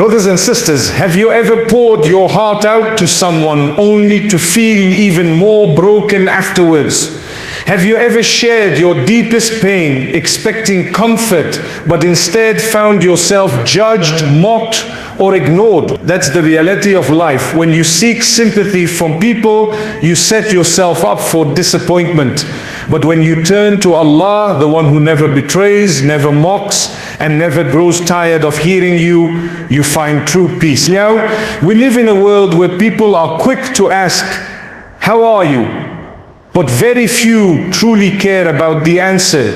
Brothers and sisters, have you ever poured your heart out to someone only to feel even more broken afterwards? Have you ever shared your deepest pain, expecting comfort, but instead found yourself judged, mocked, or ignored? That's the reality of life. When you seek sympathy from people, you set yourself up for disappointment. But when you turn to Allah, the one who never betrays, never mocks, and never grows tired of hearing you, you find true peace. Now, we live in a world where people are quick to ask, "How are you?" But very few truly care about the answer.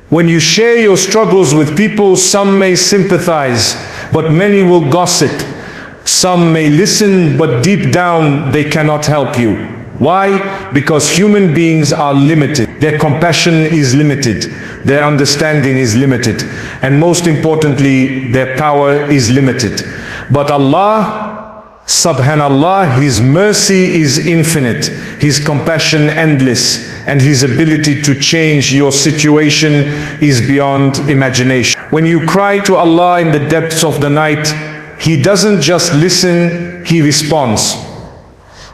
When you share your struggles with people, some may sympathize, but many will gossip. Some may listen, but deep down they cannot help you. Why? Because human beings are limited. Their compassion is limited. Their understanding is limited. And most importantly, their power is limited. But Allah, Subhanallah, His mercy is infinite, His compassion endless, and His ability to change your situation is beyond imagination. When you cry to Allah in the depths of the night, He doesn't just listen, He responds.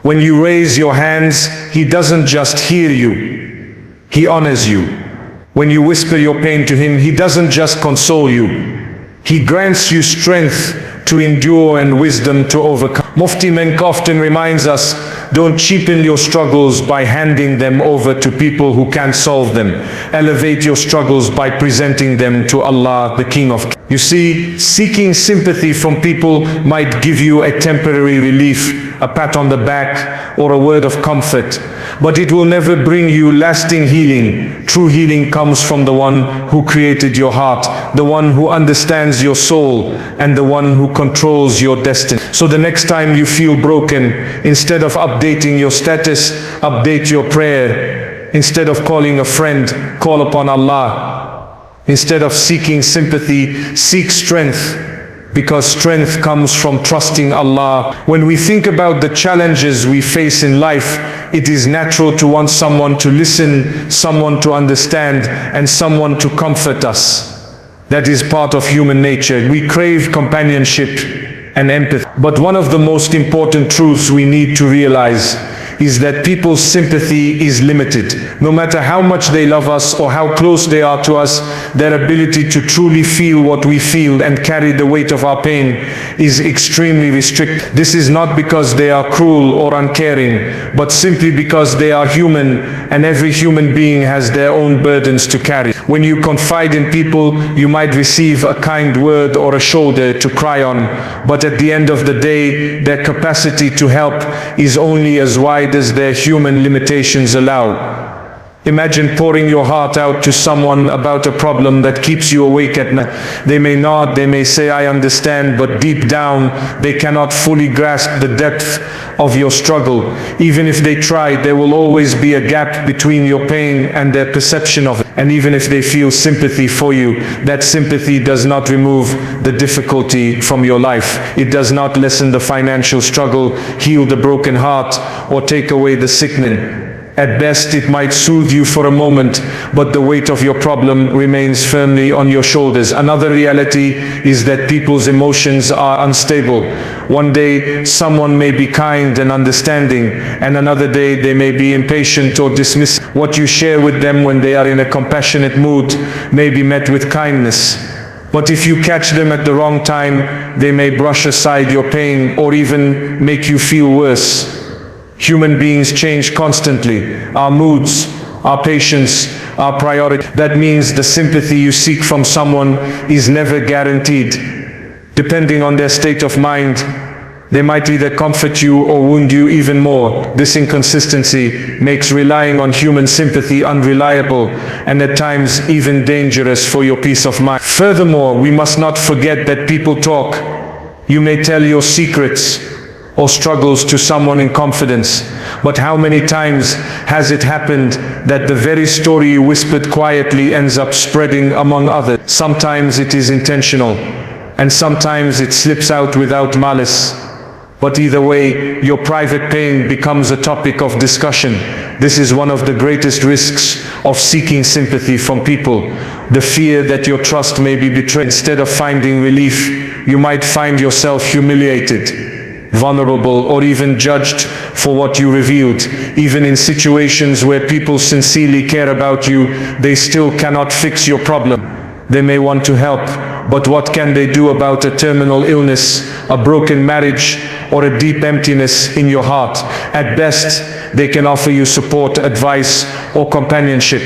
When you raise your hands, He doesn't just hear you, He honors you. When you whisper your pain to Him, He doesn't just console you, He grants you strength to endure and wisdom to overcome. Mufti Menk often reminds us, don't cheapen your struggles by handing them over to people who can't solve them. Elevate your struggles by presenting them to Allah, the King of Kings. You see, seeking sympathy from people might give you a temporary relief, a pat on the back, or a word of comfort, but it will never bring you lasting healing. True healing comes from the one who created your heart, the one who understands your soul, and the one who controls your destiny. So the next time you feel broken, instead of updating your status, update your prayer. Instead of calling a friend, call upon Allah. Instead of seeking sympathy, seek strength, because strength comes from trusting Allah. When we think about the challenges we face in life, it is natural to want someone to listen, someone to understand, and someone to comfort us. That is part of human nature. We crave companionship and empathy. But one of the most important truths we need to realize is that people's sympathy is limited. No matter how much they love us or how close they are to us, their ability to truly feel what we feel and carry the weight of our pain is extremely restricted. This is not because they are cruel or uncaring, but simply because they are human, and every human being has their own burdens to carry. When you confide in people, you might receive a kind word or a shoulder to cry on, but at the end of the day, their capacity to help is only as wide as their human limitations allow. Imagine pouring your heart out to someone about a problem that keeps you awake at night. They may nod, they may say, "I understand," but deep down, they cannot fully grasp the depth of your struggle. Even if they try, there will always be a gap between your pain and their perception of it. And even if they feel sympathy for you, that sympathy does not remove the difficulty from your life. It does not lessen the financial struggle, heal the broken heart, or take away the sickness. At best, it might soothe you for a moment, but the weight of your problem remains firmly on your shoulders. Another reality is that people's emotions are unstable. One day, someone may be kind and understanding, and another day they may be impatient or dismissive. What you share with them when they are in a compassionate mood may be met with kindness. But if you catch them at the wrong time, they may brush aside your pain or even make you feel worse. Human beings change constantly. Our moods, our patience, our priority. That means the sympathy you seek from someone is never guaranteed. Depending on their state of mind, they might either comfort you or wound you even more. This inconsistency makes relying on human sympathy unreliable and at times even dangerous for your peace of mind. Furthermore, we must not forget that people talk. You may tell your secrets or struggles to someone in confidence, but how many times has it happened that the very story you whispered quietly ends up spreading among others? Sometimes it is intentional, and sometimes it slips out without malice. But either way, your private pain becomes a topic of discussion. This is one of the greatest risks of seeking sympathy from people. The fear that your trust may be betrayed. Instead of finding relief, you might find yourself humiliated, vulnerable, or even judged for what you revealed. Even in situations where people sincerely care about you, they still cannot fix your problem. They may want to help, but what can they do about a terminal illness, a broken marriage, or a deep emptiness in your heart? At best, they can offer you support, advice, or companionship,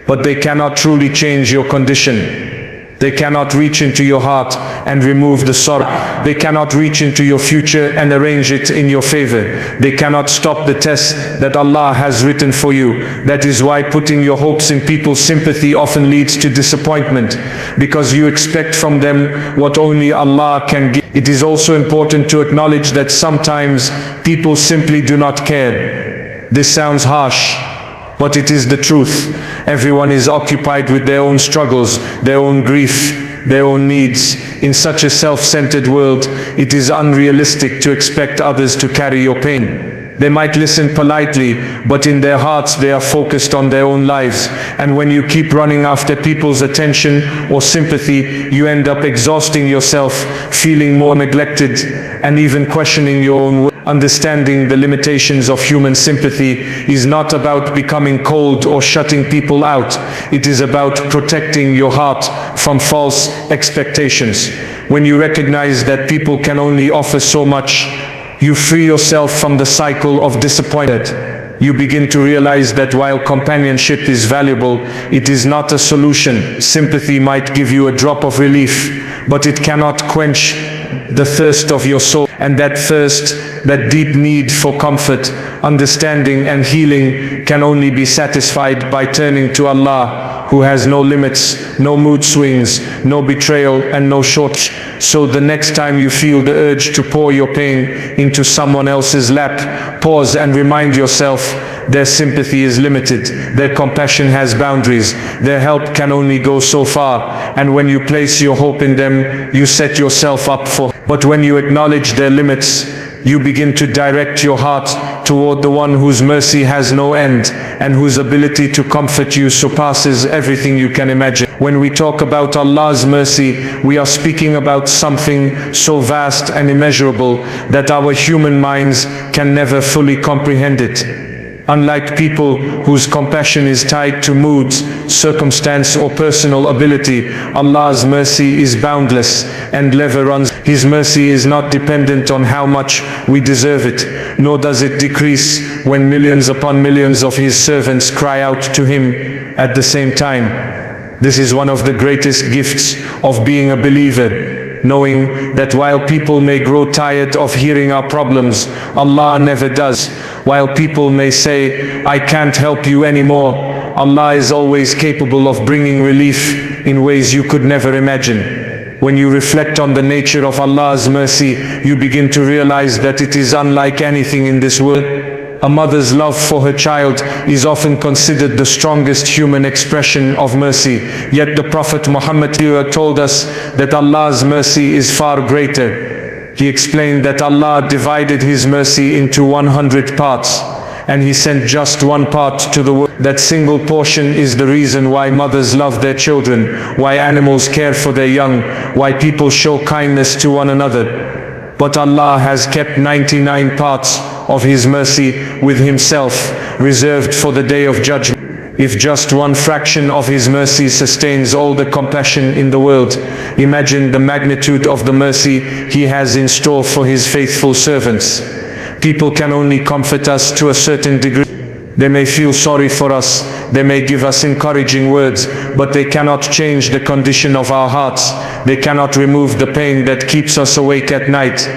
but they cannot truly change your condition. They cannot reach into your heart and remove the sorrow. They cannot reach into your future and arrange it in your favor. They cannot stop the test that Allah has written for you. That is why putting your hopes in people's sympathy often leads to disappointment, because you expect from them what only Allah can give. It is also important to acknowledge that sometimes people simply do not care. This sounds harsh, but it is the truth. Everyone is occupied with their own struggles, their own grief, their own needs. In such a self-centered world, it is unrealistic to expect others to carry your pain. They might listen politely, but in their hearts they are focused on their own lives. And when you keep running after people's attention or sympathy, you end up exhausting yourself, feeling more neglected, and even questioning your own worth. Understanding the limitations of human sympathy is not about becoming cold or shutting people out. It is about protecting your heart from false expectations. When you recognize that people can only offer so much, you free yourself from the cycle of disappointment. You begin to realize that while companionship is valuable, it is not a solution. Sympathy might give you a drop of relief, but it cannot quench the thirst of your soul. And that thirst, that deep need for comfort, understanding, and healing can only be satisfied by turning to Allah, who has no limits, no mood swings, no betrayal, and no shortage. So the next time you feel the urge to pour your pain into someone else's lap, pause and remind yourself their sympathy is limited, their compassion has boundaries, their help can only go so far, and when you place your hope in them, you set yourself up for. But when you acknowledge their limits, you begin to direct your heart toward the one whose mercy has no end and whose ability to comfort you surpasses everything you can imagine. When we talk about Allah's mercy, we are speaking about something so vast and immeasurable that our human minds can never fully comprehend it. Unlike people whose compassion is tied to moods, circumstance, or personal ability, Allah's mercy is boundless and never runs. His mercy is not dependent on how much we deserve it, nor does it decrease when millions upon millions of His servants cry out to Him at the same time. This is one of the greatest gifts of being a believer, knowing that while people may grow tired of hearing our problems, Allah never does. While people may say, "I can't help you anymore," Allah is always capable of bringing relief in ways you could never imagine. When you reflect on the nature of Allah's mercy, you begin to realize that it is unlike anything in this world. A mother's love for her child is often considered the strongest human expression of mercy. Yet the Prophet Muhammad told us that Allah's mercy is far greater. He explained that Allah divided His mercy into 100 parts, and He sent just one part to the world. That single portion is the reason why mothers love their children, why animals care for their young, why people show kindness to one another. But Allah has kept 99 parts of His mercy with Himself, reserved for the day of judgment. If just one fraction of His mercy sustains all the compassion in the world, imagine the magnitude of the mercy He has in store for His faithful servants. People can only comfort us to a certain degree. They may feel sorry for us, they may give us encouraging words, but they cannot change the condition of our hearts. They cannot remove the pain that keeps us awake at night.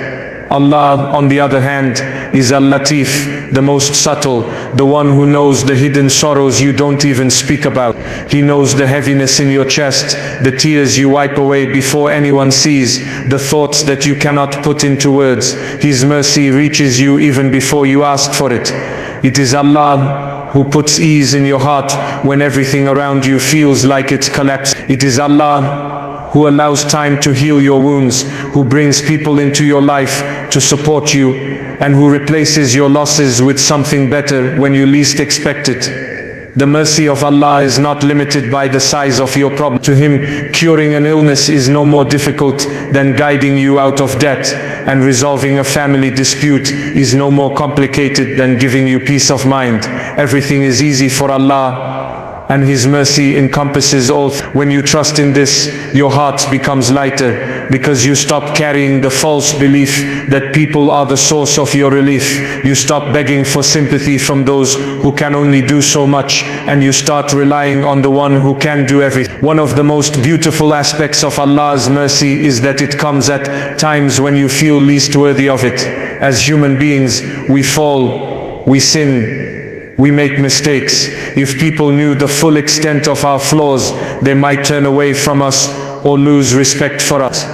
Allah, on the other hand, is Al-Latif, the most subtle, the one who knows the hidden sorrows you don't even speak about. He knows the heaviness in your chest, the tears you wipe away before anyone sees, the thoughts that you cannot put into words. His mercy reaches you even before you ask for it. It is Allah who puts ease in your heart when everything around you feels like it's collapsed. It is Allah who allows time to heal your wounds, who brings people into your life to support you, and who replaces your losses with something better when you least expect it. The mercy of Allah is not limited by the size of your problem. To Him, curing an illness is no more difficult than guiding you out of debt, and resolving a family dispute is no more complicated than giving you peace of mind. Everything is easy for Allah, and His mercy encompasses all. When you trust in this, your heart becomes lighter, because you stop carrying the false belief that people are the source of your relief. You stop begging for sympathy from those who can only do so much, and you start relying on the one who can do everything. One of the most beautiful aspects of Allah's mercy is that it comes at times when you feel least worthy of it. As human beings, we fall, we sin, we make mistakes. If people knew the full extent of our flaws, they might turn away from us or lose respect for us.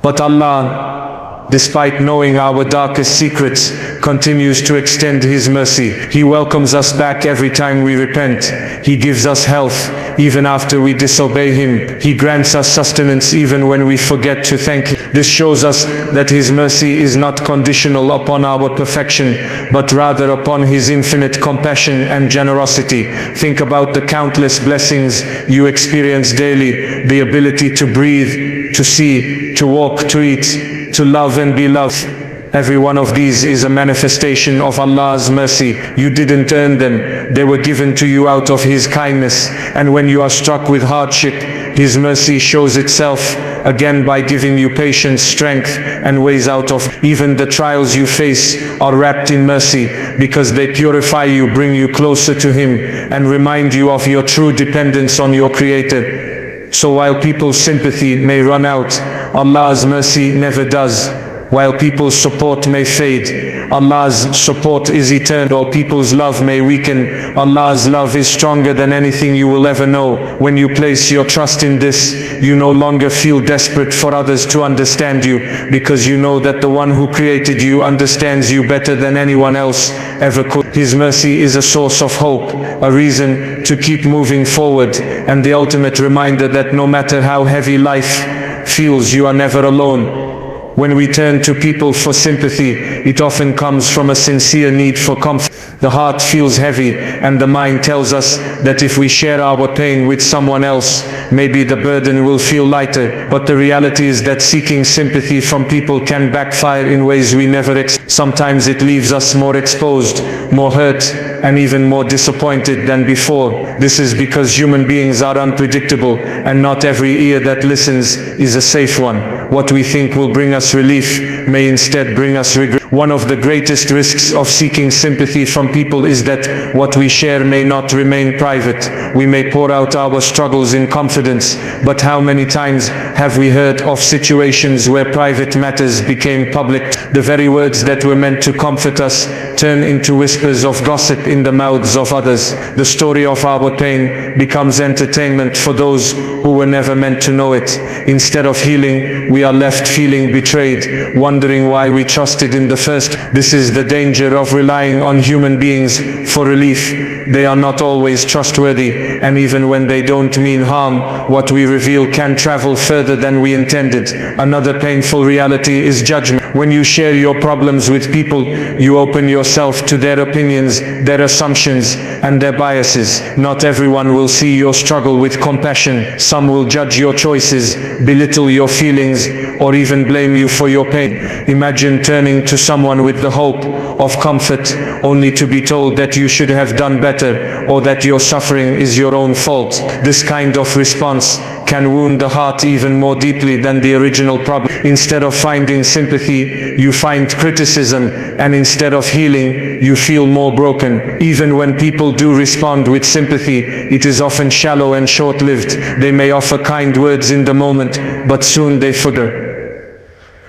But Allah, despite knowing our darkest secrets, continues to extend His mercy. He welcomes us back every time we repent. He gives us health even after we disobey Him. He grants us sustenance even when we forget to thank Him. This shows us that His mercy is not conditional upon our perfection, but rather upon His infinite compassion and generosity. Think about the countless blessings you experience daily: the ability to breathe, to see, to walk, to eat, to love and be loved. Every one of these is a manifestation of Allah's mercy. You didn't earn them. They were given to you out of His kindness. And when you are struck with hardship, His mercy shows itself again by giving you patience, strength, and ways out of. Even the trials you face are wrapped in mercy, because they purify you, bring you closer to Him, and remind you of your true dependence on your Creator. So while people's sympathy may run out, Allah's mercy never does. While people's support may fade, Allah's support is eternal. People's love may weaken, Allah's love is stronger than anything you will ever know. When you place your trust in this, you no longer feel desperate for others to understand you, because you know that the one who created you understands you better than anyone else ever could. His mercy is a source of hope, a reason to keep moving forward, and the ultimate reminder that no matter how heavy life feels, you are never alone. When we turn to people for sympathy, it often comes from a sincere need for comfort. The heart feels heavy, and the mind tells us that if we share our pain with someone else, maybe the burden will feel lighter. But the reality is that seeking sympathy from people can backfire in ways we never expect. Sometimes it leaves us more exposed, more hurt, and even more disappointed than before. This is because human beings are unpredictable, and not every ear that listens is a safe one. What we think will bring us relief may instead bring us regret. One of the greatest risks of seeking sympathy from people is that what we share may not remain private. We may pour out our struggles in confidence, but how many times have we heard of situations where private matters became public? The very words that were meant to comfort us turn into whispers of gossip in the mouths of others. The story of our pain becomes entertainment for those who were never meant to know it. Instead of healing, we are left feeling betrayed, wondering why we trusted in the first. This is the danger of relying on human beings for relief. They are not always trustworthy, and even when they don't mean harm, what we reveal can travel further than we intended. Another painful reality is judgment. When you share your problems with people, you open yourself to their opinions, their assumptions, and their biases. Not everyone will see your struggle with compassion. Some will judge your choices, belittle your feelings, or even blame you for your pain. Imagine turning to someone with the hope of comfort, only to be told that you should have done better, or that your suffering is your own fault. This kind of response can wound the heart even more deeply than the original problem. Instead of finding sympathy, you find criticism, and instead of healing, you feel more broken. Even when people do respond with sympathy, it is often shallow and short-lived. They may offer kind words in the moment, but soon they forget.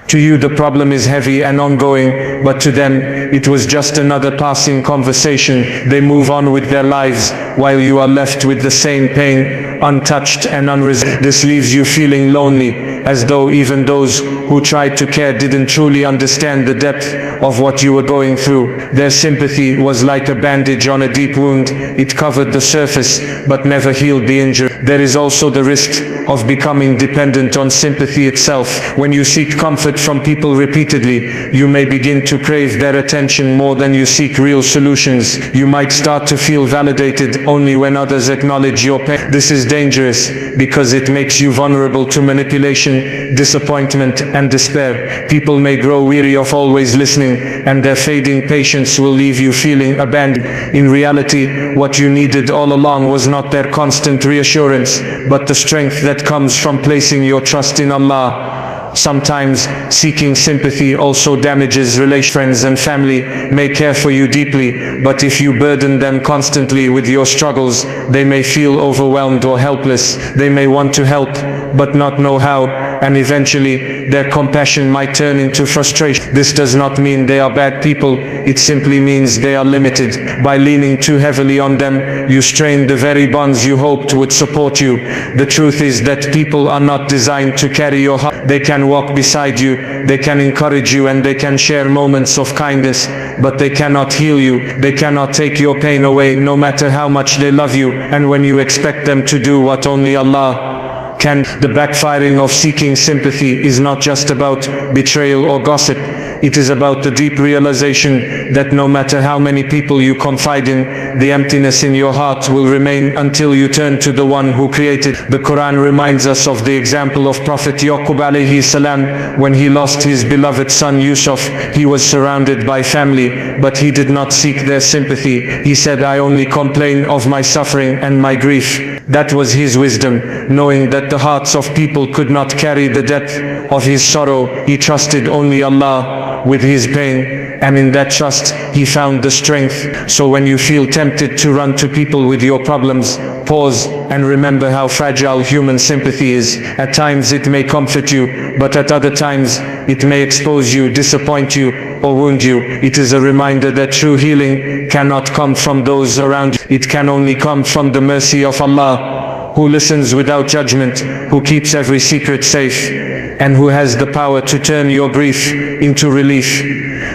To you the problem is heavy and ongoing, but to them it was just another passing conversation. They move on with their lives, while you are left with the same pain untouched and unresolved. This leaves you feeling lonely, as though even those who tried to care didn't truly understand the depth of what you were going through. Their sympathy was like a bandage on a deep wound. It covered the surface, but never healed the injury. There is also the risk of becoming dependent on sympathy itself. When you seek comfort from people repeatedly, you may begin to crave their attention more than you seek real solutions. You might start to feel validated only when others acknowledge your pain. This is dangerous because it makes you vulnerable to manipulation, disappointment, and despair. People may grow weary of always listening, and their fading patience will leave you feeling abandoned. In reality, what you needed all along was not their constant reassurance, but the strength that comes from placing your trust in Allah. Sometimes seeking sympathy also damages relations. Friends and family may care for you deeply, but if you burden them constantly with your struggles, they may feel overwhelmed or helpless. They may want to help, but not know how, and eventually their compassion might turn into frustration. This does not mean they are bad people, it simply means they are limited. By leaning too heavily on them, you strain the very bonds you hoped would support you. The truth is that people are not designed to carry your heart. They can walk beside you, they can encourage you, and they can share moments of kindness, but they cannot heal you. They cannot take your pain away, no matter how much they love you. And when you expect them to do what only Allah can, the backfiring of seeking sympathy is not just about betrayal or gossip. It is about the deep realization that no matter how many people you confide in, the emptiness in your heart will remain until you turn to the one who created. The Quran reminds us of the example of Prophet Yaqub alayhi salam. When he lost his beloved son Yusuf, he was surrounded by family, but he did not seek their sympathy. He said, "I only complain of my suffering and my grief." That was his wisdom. Knowing that the hearts of people could not carry the depth of his sorrow, he trusted only Allah with his pain, and in that trust he found the strength. So when you feel tempted to run to people with your problems, pause and remember how fragile human sympathy is. At times it may comfort you, but at other times it may expose you, disappoint you, or wound you. It is a reminder that true healing cannot come from those around you. It can only come from the mercy of Allah, who listens without judgment, who keeps every secret safe, and who has the power to turn your grief into relief.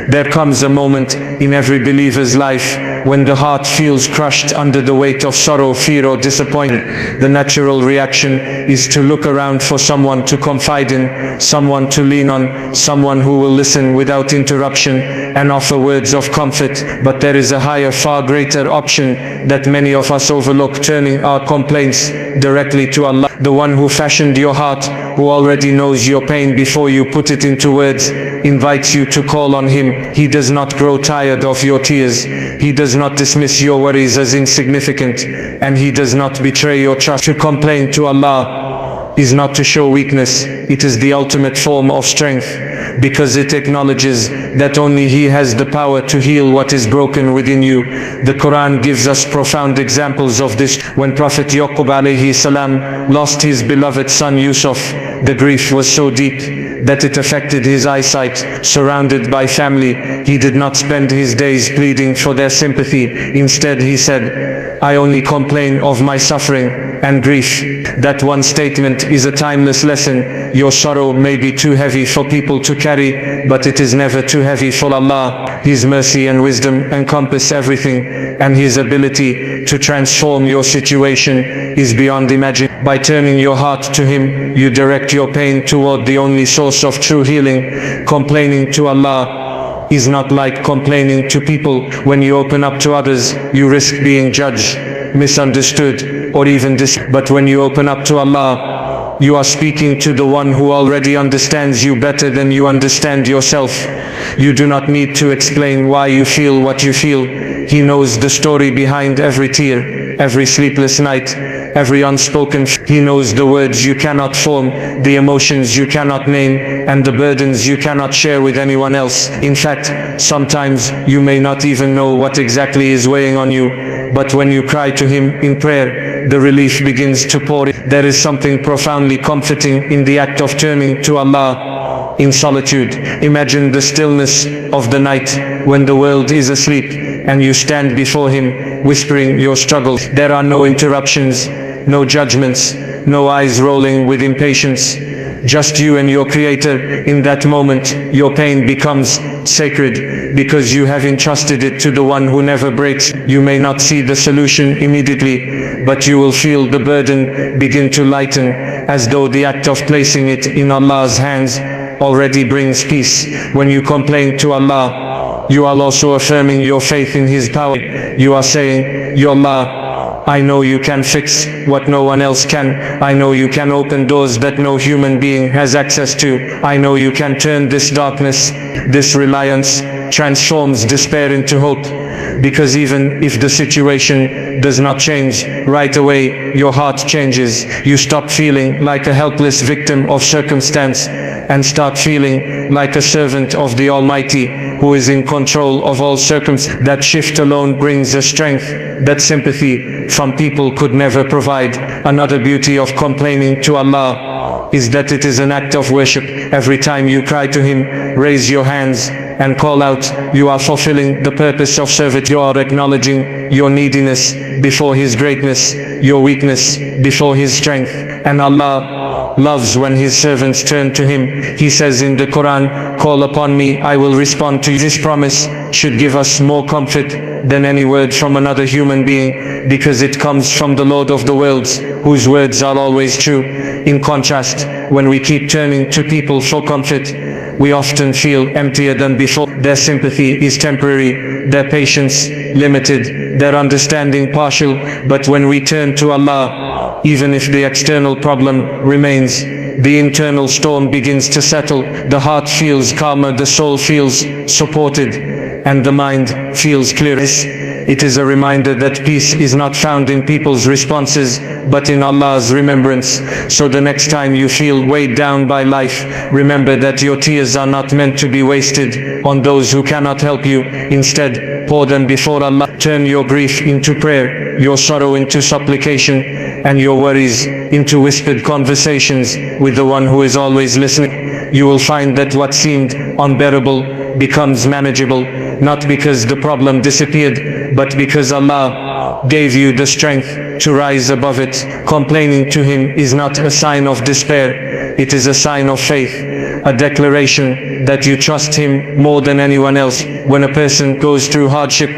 There comes a moment in every believer's life when the heart feels crushed under the weight of sorrow, fear, or disappointment. The natural reaction is to look around for someone to confide in, someone to lean on, someone who will listen without interruption and offer words of comfort. But there is a higher, far greater option that many of us overlook: turning our complaints directly to Allah, the one who fashioned your heart, who already knows your pain before you put it into words, invites you to call on Him. He does not grow tired of your tears. He does not dismiss your worries as insignificant, and He does not betray your trust. To complain to Allah is not to show weakness. It is the ultimate form of strength, because it acknowledges that only He has the power to heal what is broken within you. The Quran gives us profound examples of this. When Prophet Yaqub alayhi salam lost his beloved son Yusuf, the grief was so deep that it affected his eyesight. Surrounded by family, he did not spend his days pleading for their sympathy. Instead, he said, "I only complain of my suffering and grief." That one statement is a timeless lesson. Your sorrow may be too heavy for people to carry, but it is never too heavy for Allah. His mercy and wisdom encompass everything, and His ability to transform your situation is beyond imagining. By turning your heart to Him, you direct your pain toward the only source of true healing. Complaining to Allah is not like complaining to people. When you open up to others, you risk being judged, misunderstood, or even but when you open up to Allah, you are speaking to the one who already understands you better than you understand yourself. You do not need to explain why you feel what you feel. He knows the story behind every tear, every sleepless night, every unspoken. He knows the words you cannot form, the emotions you cannot name, and the burdens you cannot share with anyone else. In fact, sometimes you may not even know what exactly is weighing on you, but when you cry to Him in prayer, the relief begins to pour in. There is something profoundly comforting in the act of turning to Allah in solitude. Imagine the stillness of the night when the world is asleep and you stand before Him whispering your struggles. There are no interruptions, no judgments, no eyes rolling with impatience. Just you and your Creator. In that moment, your pain becomes sacred because you have entrusted it to the one who never breaks. You may not see the solution immediately, but you will feel the burden begin to lighten, as though the act of placing it in Allah's hands already brings peace. When you complain to Allah, you are also affirming your faith in His power. You are saying, Ya Allah, I know you can fix what no one else can. I know you can open doors that no human being has access to. I know you can turn this darkness, this reliance, transforms despair into hope. Because even if the situation does not change right away, your heart changes. You stop feeling like a helpless victim of circumstance and start feeling like a servant of the Almighty who is in control of all circumstances. That shift alone brings a strength that sympathy from people could never provide. Another beauty of complaining to Allah is that it is an act of worship. Every time you cry to Him, raise your hands and call out, you are fulfilling the purpose of service. You are acknowledging your neediness before His greatness, your weakness before His strength. And Allah loves when His servants turn to Him. He says in the Quran, call upon me, I will respond to you. This promise should give us more comfort than any word from another human being, because it comes from the Lord of the worlds, whose words are always true. In contrast, when we keep turning to people for comfort, we often feel emptier than before. Their sympathy is temporary, their patience limited, their understanding partial. But when we turn to Allah, even if the external problem remains, the internal storm begins to settle. The heart feels calmer, the soul feels supported, and the mind feels clearer. It is a reminder that peace is not found in people's responses, but in Allah's remembrance. So the next time you feel weighed down by life, remember that your tears are not meant to be wasted on those who cannot help you. Instead, pour them before Allah. Turn your grief into prayer, your sorrow into supplication, and your worries into whispered conversations with the one who is always listening. You will find that what seemed unbearable becomes manageable, not because the problem disappeared, but because Allah gave you the strength to rise above it. Complaining to Him is not a sign of despair, it is a sign of faith, a declaration that you trust Him more than anyone else. When a person goes through hardship,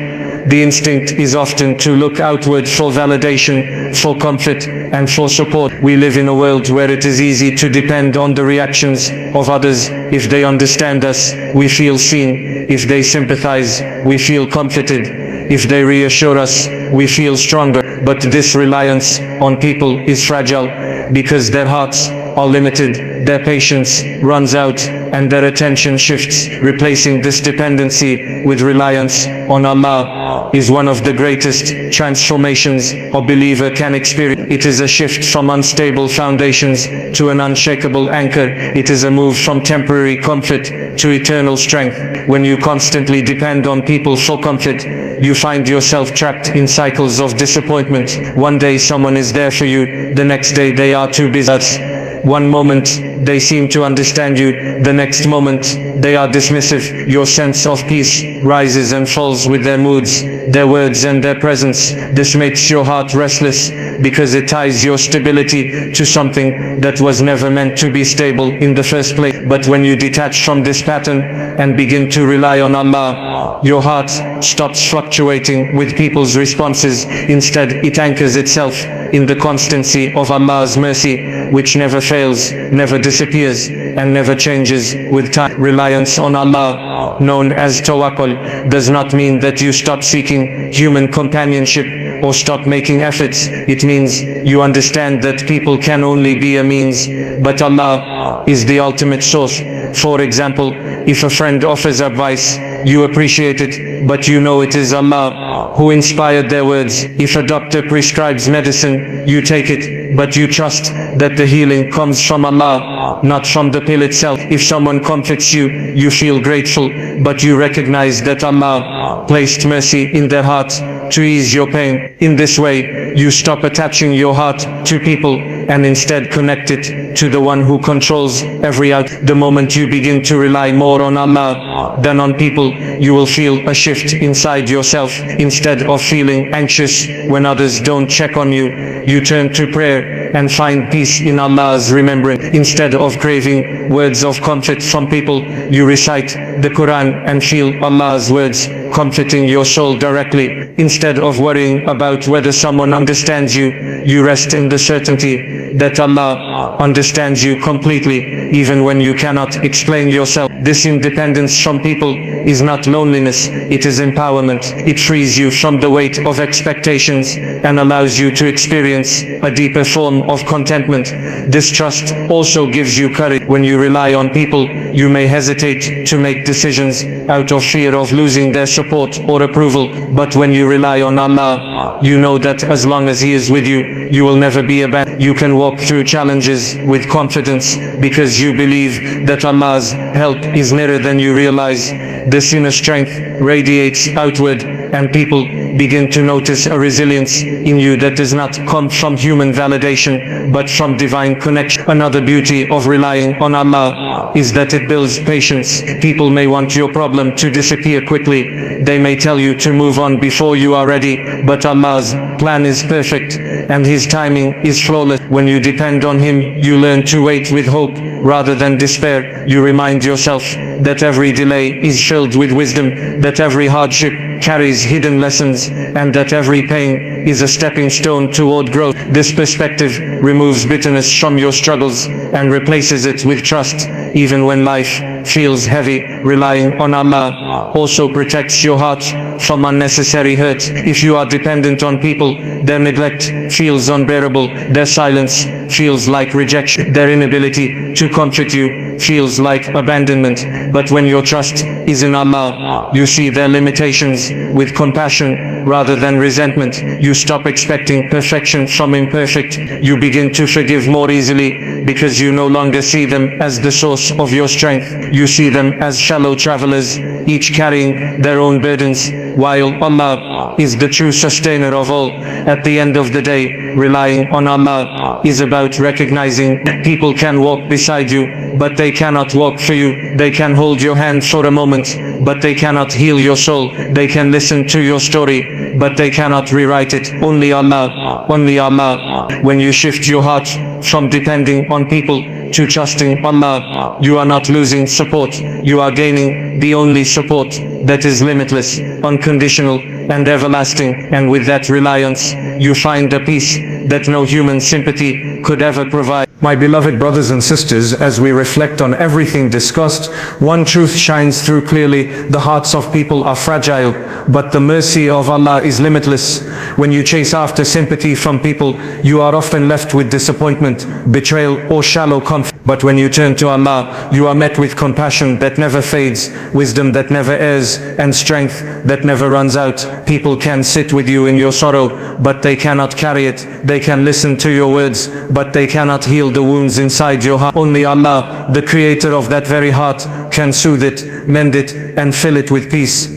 the instinct is often to look outward for validation, for comfort, and for support. We live in a world where it is easy to depend on the reactions of others. If they understand us, we feel seen. If they sympathize, we feel comforted. If they reassure us, we feel stronger. But this reliance on people is fragile, because their hearts are limited, their patience runs out, and their attention shifts. Replacing this dependency with reliance on Allah is one of the greatest transformations a believer can experience. It is a shift from unstable foundations to an unshakable anchor. It is a move from temporary comfort to eternal strength. When you constantly depend on people for comfort, you find yourself trapped in cycles of disappointment. One day someone is there for you, the next day they are too busy. One moment they seem to understand you, the next moment they are dismissive. Your sense of peace rises and falls with their moods, their words and their presence. This makes your heart restless, because it ties your stability to something that was never meant to be stable in the first place. But when you detach from this pattern and begin to rely on Allah, your heart stops fluctuating with people's responses. Instead, it anchors itself in the constancy of Allah's mercy, which never fails, never disappears, and never changes with time. Reliance on Allah, known as Tawakkul, does not mean that you stop seeking human companionship or stop making efforts. It means you understand that people can only be a means, but Allah is the ultimate source. For example, if a friend offers advice, you appreciate it, but you know it is Allah who inspired their words. If a doctor prescribes medicine, you take it, but you trust that the healing comes from Allah, not from the pill itself. If someone comforts you, you feel grateful, but you recognize that Allah placed mercy in their heart to ease your pain. In this way, you stop attaching your heart to people and instead connect it to the one who controls every out. The moment you begin to rely more on Allah than on people, you will feel a shift inside yourself. Instead of feeling anxious when others don't check on you, you turn to prayer and find peace in Allah's remembrance. Instead of craving words of comfort from people, you recite the Quran and feel Allah's words comforting your soul directly. Instead of worrying about whether someone understands you, you rest in the certainty that Allah understands you completely, even when you cannot explain yourself. This independence from people is not loneliness, it is empowerment. It frees you from the weight of expectations and allows you to experience a deeper form of contentment. This trust also gives you courage. When you rely on people, you may hesitate to make decisions out of fear of losing their support or approval, but when you rely on Allah, you know that as long as He is with you, you will never be abandoned. You can walk through challenges with confidence because you believe that Allah's help is nearer than you realize. This inner strength radiates outward, and people begin to notice a resilience in you that does not come from human validation, but from divine connection. Another beauty of relying on Allah is that it builds patience. People may want your problem to disappear quickly. They may tell you to move on before you are ready, but Allah's plan is perfect and His timing is flawless. When you depend on Him, you learn to wait with hope rather than despair. You remind yourself that every delay is filled with wisdom, that every hardship carries hidden lessons, and that every pain is a stepping stone toward growth. This perspective removes bitterness from your struggles and replaces it with trust. Even when life feels heavy, relying on Allah also protects your heart from unnecessary hurt. If you are dependent on people, their neglect feels unbearable, their silence feels like rejection, their inability to comfort you feels like abandonment. But when your trust is in Allah, you see their limitations with compassion rather than resentment. You stop expecting perfection from imperfect. You begin to forgive more easily because you no longer see them as the source of your strength. You see them as shallow travelers, each carrying their own burdens, while Allah is the true sustainer of all. At the end of the day, relying on Allah is about recognizing people can walk beside you, but they cannot walk for you. They can hold your hand for a moment, but they cannot heal your soul. They can listen to your story, but they cannot rewrite it. Only Allah, only Allah. When you shift your heart from depending on people to trusting Allah, you are not losing support. You are gaining the only support that is limitless, unconditional, and everlasting. And with that reliance, you find a peace that no human sympathy could ever provide. My beloved brothers and sisters, as we reflect on everything discussed, one truth shines through clearly: the hearts of people are fragile, but the mercy of Allah is limitless. When you chase after sympathy from people, you are often left with disappointment, betrayal, or shallow comfort. But when you turn to Allah, you are met with compassion that never fades, wisdom that never errs, and strength that never runs out. People can sit with you in your sorrow, but they cannot carry it. They can listen to your words, but they cannot heal the wounds inside your heart. Only Allah, the creator of that very heart, can soothe it, mend it, and fill it with peace.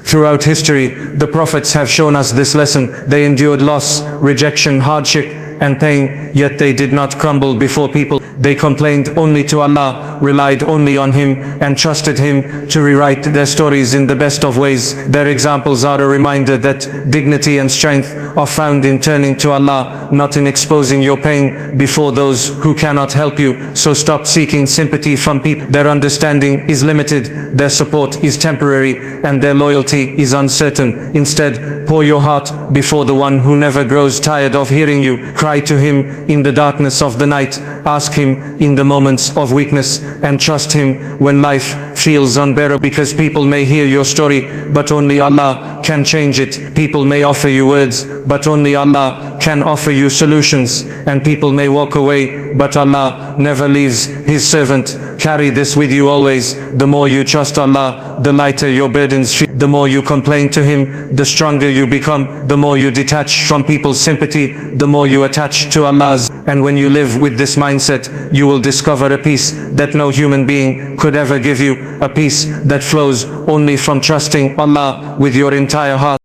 Throughout history, the prophets have shown us this lesson. They endured loss, rejection, hardship, and pain, yet they did not crumble before people. They complained only to Allah, relied only on Him, and trusted Him to rewrite their stories in the best of ways. Their examples are a reminder that dignity and strength are found in turning to Allah, not in exposing your pain before those who cannot help you. So stop seeking sympathy from people. Their understanding is limited, their support is temporary, and their loyalty is uncertain. Instead, pour your heart before the one who never grows tired of hearing you. Cry to Him in the darkness of the night. Ask Him in the moments of weakness, and trust Him when life feels unbearable. Because people may hear your story, but only Allah can change it. People may offer you words, but only Allah can offer you solutions. And people may walk away, but Allah never leaves His servant. Carry this with you always. The more you trust Allah, the lighter your burdens feel. The more you complain to Him, the stronger you become. The more you detach from people's sympathy, the more you attach to Allah's. And when you live with this mindset, you will discover a peace that no human being could ever give you. A peace that flows only from trusting Allah with your entire heart.